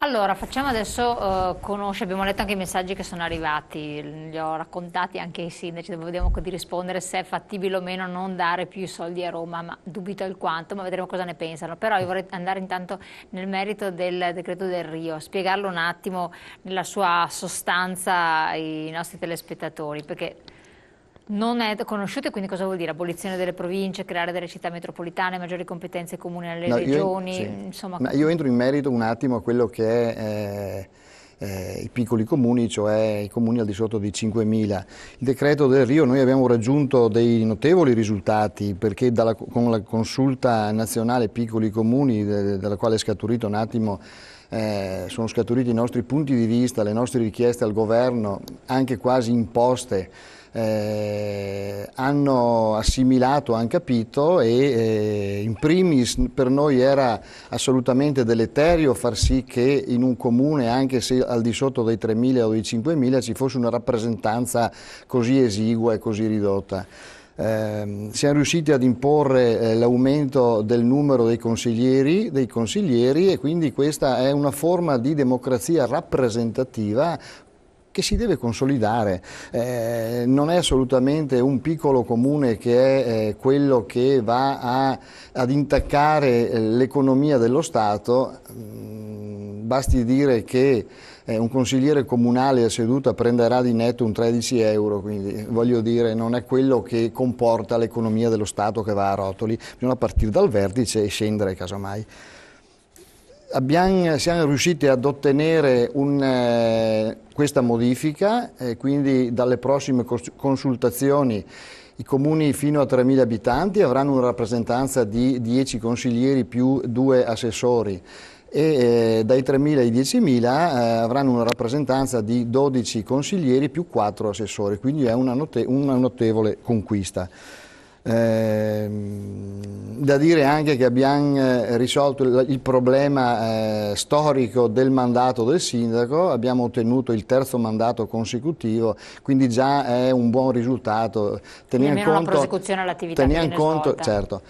Allora, facciamo adesso conoscere, abbiamo letto anche i messaggi che sono arrivati, li ho raccontati anche ai sindaci, dove vediamo di rispondere se è fattibile o meno non dare più soldi a Roma, ma dubito il quanto, ma vedremo cosa ne pensano. Però io vorrei andare intanto nel merito del decreto del Rio, spiegarlo un attimo nella sua sostanza ai nostri telespettatori, perché non è conosciuto. E quindi cosa vuol dire? Abolizione delle province, creare delle città metropolitane, maggiori competenze comuni alle No, regioni, sì. insomma. Ma io entro in merito un attimo a quello che è i piccoli comuni, cioè i comuni al di sotto di 5.000. Il decreto del Rio, noi abbiamo raggiunto dei notevoli risultati, perché con la consulta nazionale piccoli comuni, dalla quale è scaturito un attimo, sono scaturiti i nostri punti di vista, le nostre richieste al governo, anche quasi imposte. Hanno assimilato, hanno capito e in primis per noi era assolutamente deleterio far sì che in un comune, anche se al di sotto dei 3.000 o dei 5.000, ci fosse una rappresentanza così esigua e così ridotta. Siamo riusciti ad imporre l'aumento del numero dei consiglieri e quindi questa è una forma di democrazia rappresentativa che si deve consolidare. Non è assolutamente un piccolo comune che è quello che va ad intaccare l'economia dello Stato. Basti dire che un consigliere comunale a seduta prenderà di netto un 13 euro, quindi voglio dire non è quello che comporta l'economia dello Stato che va a rotoli, bisogna partire dal vertice e scendere casomai. Siamo riusciti ad ottenere questa modifica, quindi dalle prossime consultazioni i comuni fino a 3.000 abitanti avranno una rappresentanza di 10 consiglieri più 2 assessori e dai 3.000 ai 10.000 avranno una rappresentanza di 12 consiglieri più 4 assessori, quindi è una notevole conquista. Da dire anche che abbiamo risolto il problema storico del mandato del sindaco, abbiamo ottenuto il terzo mandato consecutivo, quindi già è un buon risultato. Almeno una prosecuzione all'attività che viene svolta. Certo,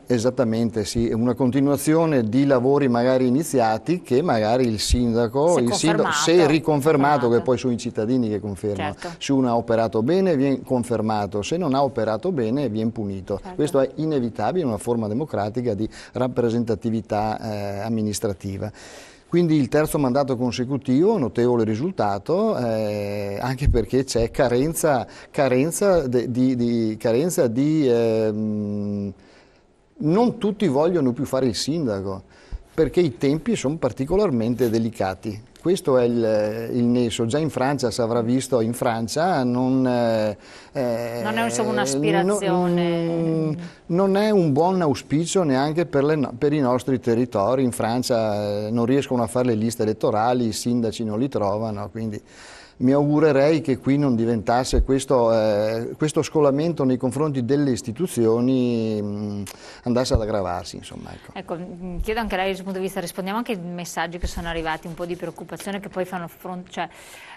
esattamente sì, una continuazione di lavori magari iniziati che magari il sindaco, se riconfermato, che poi sono i cittadini che confermano, certo. Se uno ha operato bene viene confermato, se non ha operato bene viene punito. Certo. Questo è inevitabile, una forma democratica di rappresentatività amministrativa. Quindi il terzo mandato consecutivo, notevole risultato, anche perché c'è carenza di non tutti vogliono più fare il sindaco, perché i tempi sono particolarmente delicati. Questo è il nesso. Già in Francia si avrà visto, in Francia non è insomma un'aspirazione. Non è un buon auspicio neanche per i nostri territori. In Francia non riescono a fare le liste elettorali, i sindaci non li trovano, quindi mi augurerei che qui non diventasse questo scolamento nei confronti delle istituzioni andasse ad aggravarsi, insomma. Ecco, chiedo anche a lei dal suo punto di vista, rispondiamo anche ai messaggi che sono arrivati, un po' di preoccupazione, che poi fanno cioè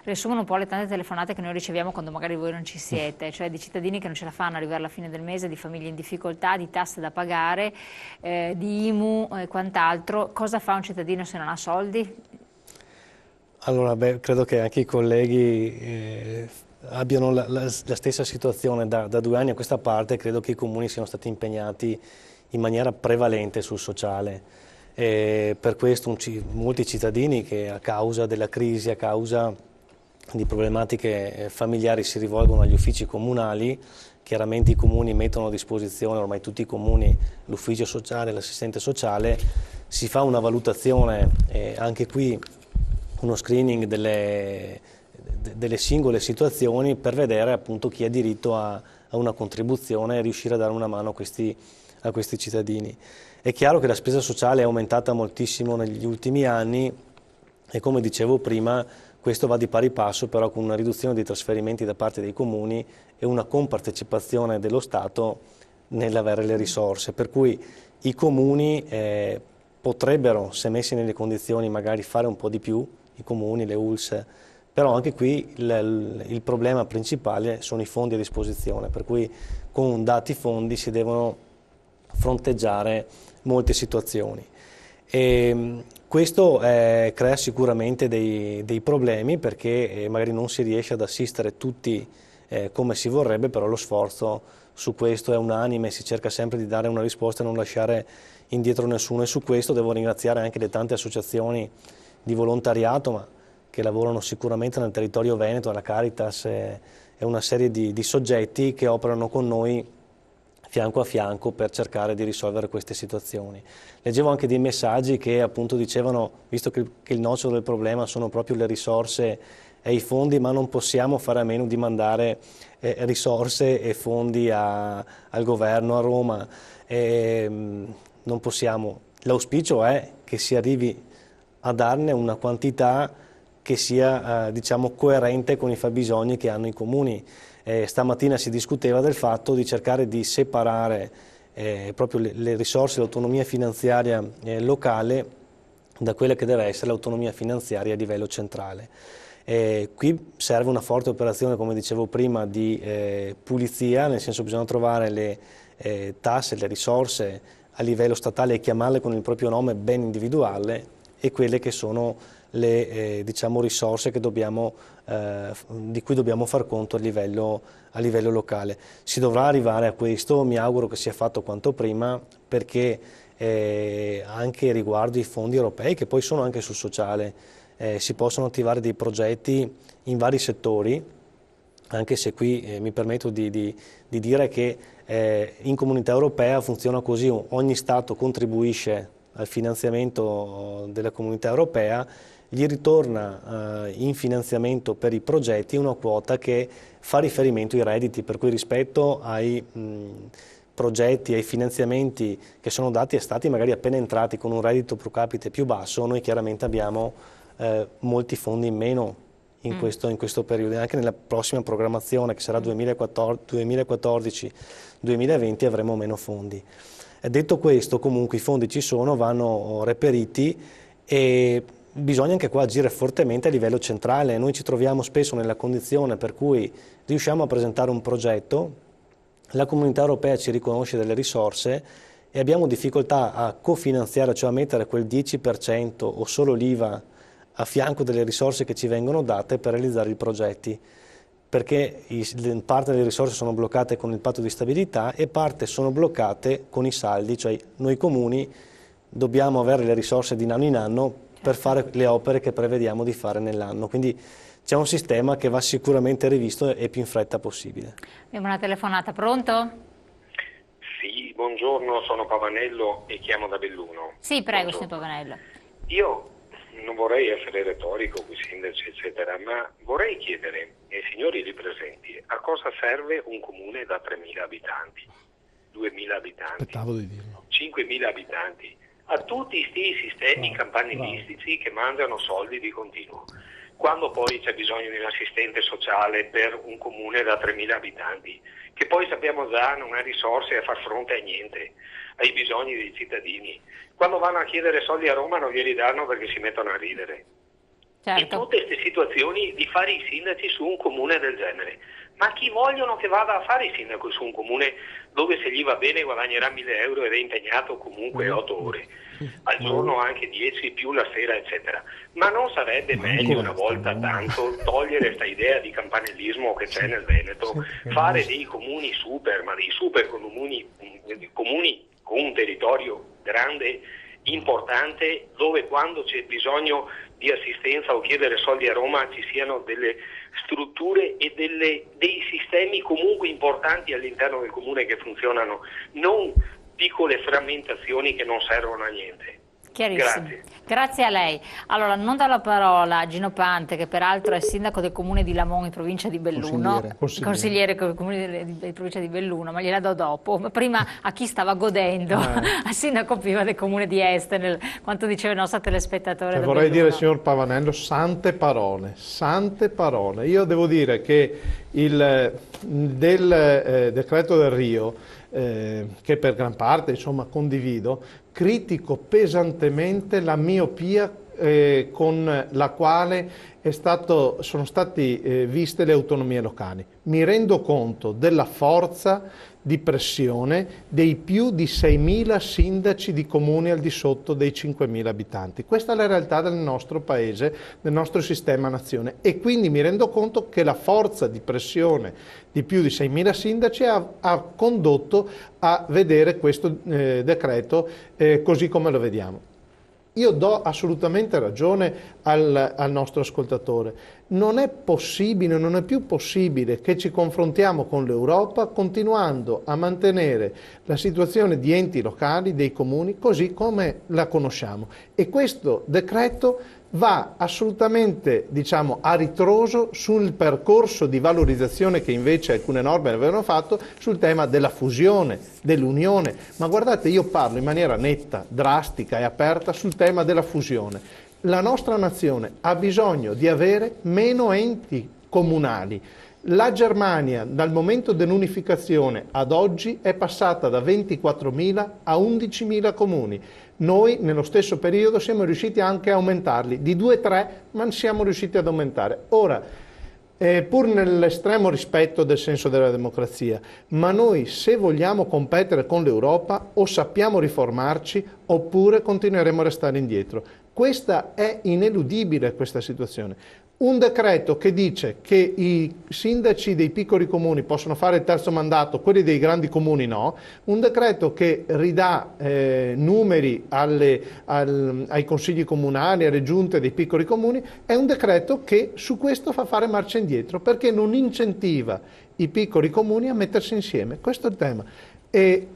riassumono un po' le tante telefonate che noi riceviamo quando magari voi non ci siete, cioè di cittadini che non ce la fanno arrivare alla fine del mese, di famiglie in difficoltà, di tasse da pagare, di IMU e quant'altro. Cosa fa un cittadino se non ha soldi? Allora, credo che anche i colleghi abbiano la stessa situazione da 2 anni a questa parte. Credo che i comuni siano stati impegnati in maniera prevalente sul sociale. Per questo molti cittadini che a causa della crisi, a causa di problematiche familiari si rivolgono agli uffici comunali. Chiaramente i comuni mettono a disposizione, ormai tutti i comuni, l'ufficio sociale, l'assistente sociale, si fa una valutazione, anche qui uno screening delle singole situazioni per vedere appunto chi ha diritto a una contribuzione e riuscire a dare una mano a questi cittadini. È chiaro che la spesa sociale è aumentata moltissimo negli ultimi anni e, come dicevo prima, questo va di pari passo però con una riduzione dei trasferimenti da parte dei comuni e una compartecipazione dello Stato nell'avere le risorse, per cui i comuni potrebbero, se messi nelle condizioni, magari fare un po' di più, i comuni, le ULSS, però anche qui il problema principale sono i fondi a disposizione, per cui con dati fondi si devono fronteggiare molte situazioni. Questo crea sicuramente dei problemi, perché magari non si riesce ad assistere tutti come si vorrebbe, però lo sforzo su questo è unanime, si cerca sempre di dare una risposta e non lasciare indietro nessuno, e su questo devo ringraziare anche le tante associazioni di volontariato, ma che lavorano sicuramente nel territorio veneto, la Caritas e una serie di soggetti che operano con noi fianco a fianco per cercare di risolvere queste situazioni. Leggevo anche dei messaggi che appunto dicevano, visto che il nocciolo del problema sono proprio le risorse e i fondi, ma non possiamo fare a meno di mandare risorse e fondi al governo a Roma. Non possiamo. L'auspicio è che si arrivi a darne una quantità che sia diciamo coerente con i fabbisogni che hanno i comuni. Stamattina si discuteva del fatto di cercare di separare proprio le risorse, l'autonomia finanziaria locale da quella che deve essere l'autonomia finanziaria a livello centrale. Qui serve una forte operazione, come dicevo prima, di pulizia, nel senso che bisogna trovare le tasse, le risorse a livello statale e chiamarle con il proprio nome ben individuale, e quelle che sono le diciamo, risorse che di cui dobbiamo far conto a livello locale. Si dovrà arrivare a questo, mi auguro che sia fatto quanto prima, perché anche riguardo i fondi europei, che poi sono anche sul sociale, si possono attivare dei progetti in vari settori, anche se qui mi permetto di dire che in Comunità Europea funziona così: ogni Stato contribuisce al finanziamento della Comunità Europea, gli ritorna in finanziamento per i progetti una quota che fa riferimento ai redditi, per cui rispetto ai progetti, ai finanziamenti che sono dati a stati magari appena entrati con un reddito pro capite più basso, noi chiaramente abbiamo molti fondi in meno in questo periodo, e anche nella prossima programmazione, che sarà 2014-2020, avremo meno fondi. Detto questo, comunque i fondi ci sono, vanno reperiti, e bisogna anche qua agire fortemente a livello centrale. Noi ci troviamo spesso nella condizione per cui riusciamo a presentare un progetto, la Comunità Europea ci riconosce delle risorse e abbiamo difficoltà a cofinanziare, cioè a mettere quel 10% o solo l'IVA a fianco delle risorse che ci vengono date per realizzare i progetti, perché parte delle risorse sono bloccate con il patto di stabilità e parte sono bloccate con i saldi, cioè noi comuni dobbiamo avere le risorse di anno in anno per fare le opere che prevediamo di fare nell'anno. Quindi c'è un sistema che va sicuramente rivisto e più in fretta possibile. Abbiamo una telefonata, pronto? Sì, buongiorno, sono Pavanello e chiamo da Belluno. Sì, prego, Buongiorno. signor Pavanello. Io non vorrei essere retorico, qui sindaci, eccetera, ma vorrei chiedere ai signori lì presenti a cosa serve un comune da 3.000 abitanti, 2.000 abitanti, Aspettavo di dirlo. 5.000 abitanti, a tutti questi sistemi campanilistici che mangiano soldi di continuo. Quando poi c'è bisogno di un assistente sociale per un comune da 3.000 abitanti, che poi sappiamo già non ha risorse a far fronte a niente, ai bisogni dei cittadini. Quando vanno a chiedere soldi a Roma non glieli danno perché si mettono a ridere. Certo. In tutte queste situazioni di fare i sindaci su un comune del genere. Ma chi vogliono che vada a fare il sindaco su un comune dove se gli va bene guadagnerà 1.000 euro ed è impegnato comunque 8 ore al giorno, anche 10 più la sera, eccetera? Ma non sarebbe meglio una volta tanto togliere questa idea di campanellismo che c'è nel Veneto, fare dei comuni super, ma dei super comuni con un territorio grande, importante, dove quando c'è bisogno di assistenza o chiedere soldi a Roma ci siano delle strutture e dei sistemi comunque importanti all'interno del comune che funzionano, non piccole frammentazioni che non servono a niente. Chiarissimo. Grazie. Grazie a lei. Allora, non do la parola a Gino Pante, che peraltro è sindaco del comune di Lamon in provincia di Belluno, consigliere del comune di provincia di Belluno, ma gliela do dopo. Ma prima a chi stava godendo, al sindaco prima del comune di Este, quanto diceva il nostro telespettatore. Vorrei dire, signor Pavanello, sante parole, sante parole. Io devo dire che del decreto del Rio, che per gran parte insomma condivido, critico pesantemente la miopia con la quale sono state viste le autonomie locali. Mi rendo conto della forza di pressione dei più di 6.000 sindaci di comuni al di sotto dei 5.000 abitanti. Questa è la realtà del nostro paese, del nostro sistema nazione, e quindi mi rendo conto che la forza di pressione di più di 6.000 sindaci ha condotto a vedere questo decreto così come lo vediamo. Io do assolutamente ragione al nostro ascoltatore. Non è possibile, non è più possibile che ci confrontiamo con l'Europa continuando a mantenere la situazione di enti locali, dei comuni, così come la conosciamo. E questo decreto va assolutamente, diciamo, a ritroso sul percorso di valorizzazione che invece alcune norme avevano fatto sul tema della fusione, dell'unione. Ma guardate, io parlo in maniera netta, drastica e aperta sul tema della fusione. La nostra nazione ha bisogno di avere meno enti comunali. La Germania, dal momento dell'unificazione ad oggi, è passata da 24.000 a 11.000 comuni. Noi, nello stesso periodo, siamo riusciti anche a aumentarli, di 2-3, ma siamo riusciti ad aumentare. Ora, pur nell'estremo rispetto del senso della democrazia, ma noi, se vogliamo competere con l'Europa, o sappiamo riformarci, oppure continueremo a restare indietro. Questa è ineludibile, questa situazione. Un decreto che dice che i sindaci dei piccoli comuni possono fare il terzo mandato, quelli dei grandi comuni no. Un decreto che ridà numeri ai consigli comunali, alle giunte dei piccoli comuni, è un decreto che su questo fa fare marcia indietro, perché non incentiva i piccoli comuni a mettersi insieme. Questo è il tema. E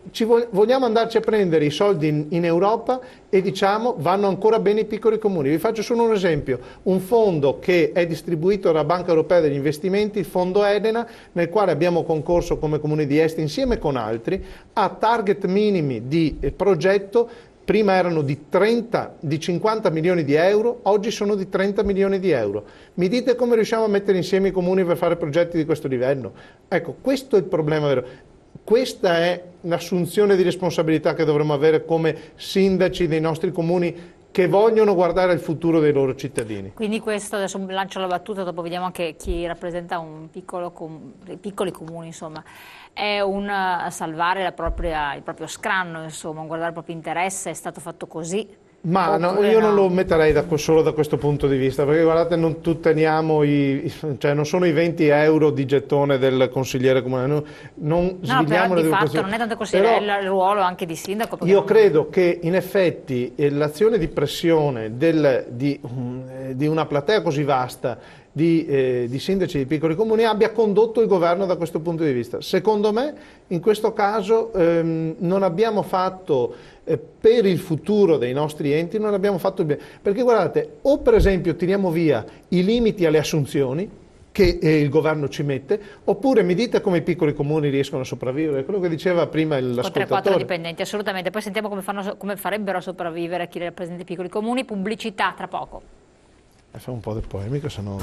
vogliamo andarci a prendere i soldi in Europa e diciamo vanno ancora bene i piccoli comuni. Vi faccio solo un esempio: un fondo che è distribuito dalla Banca Europea degli Investimenti, il fondo Elena, nel quale abbiamo concorso come Comune di Este insieme con altri, ha target minimi di progetto. Prima erano di 50 milioni di euro, oggi sono di 30 milioni di euro. Mi dite come riusciamo a mettere insieme i comuni per fare progetti di questo livello? Ecco, questo è il problema vero. Questa è l'assunzione di responsabilità che dovremmo avere come sindaci dei nostri comuni, che vogliono guardare al futuro dei loro cittadini. Quindi questo, adesso lancio la battuta, dopo vediamo anche chi rappresenta i piccoli comuni, insomma, è un salvare il proprio scranno, insomma, guardare il proprio interesse. È stato fatto così? Ma no, io non lo metterei solo da questo punto di vista, perché guardate, non tutteniamo cioè non sono i 20 euro di gettone del consigliere comunale, non però di fatto non è tanto consigliere, il ruolo anche di sindaco. Io credo che in effetti l'azione di pressione di una platea così vasta di sindaci di piccoli comuni abbia condotto il governo da questo punto di vista. Secondo me in questo caso non abbiamo fatto per il futuro dei nostri enti, non abbiamo fatto bene, perché guardate, o per esempio tiriamo via i limiti alle assunzioni che il governo ci mette, oppure mi dite come i piccoli comuni riescono a sopravvivere, quello che diceva prima l'ascoltatore. 3-4 dipendenti, assolutamente. Poi sentiamo come farebbero a sopravvivere chi rappresenta i piccoli comuni. Pubblicità tra poco. Fa un po' del polemico, se no...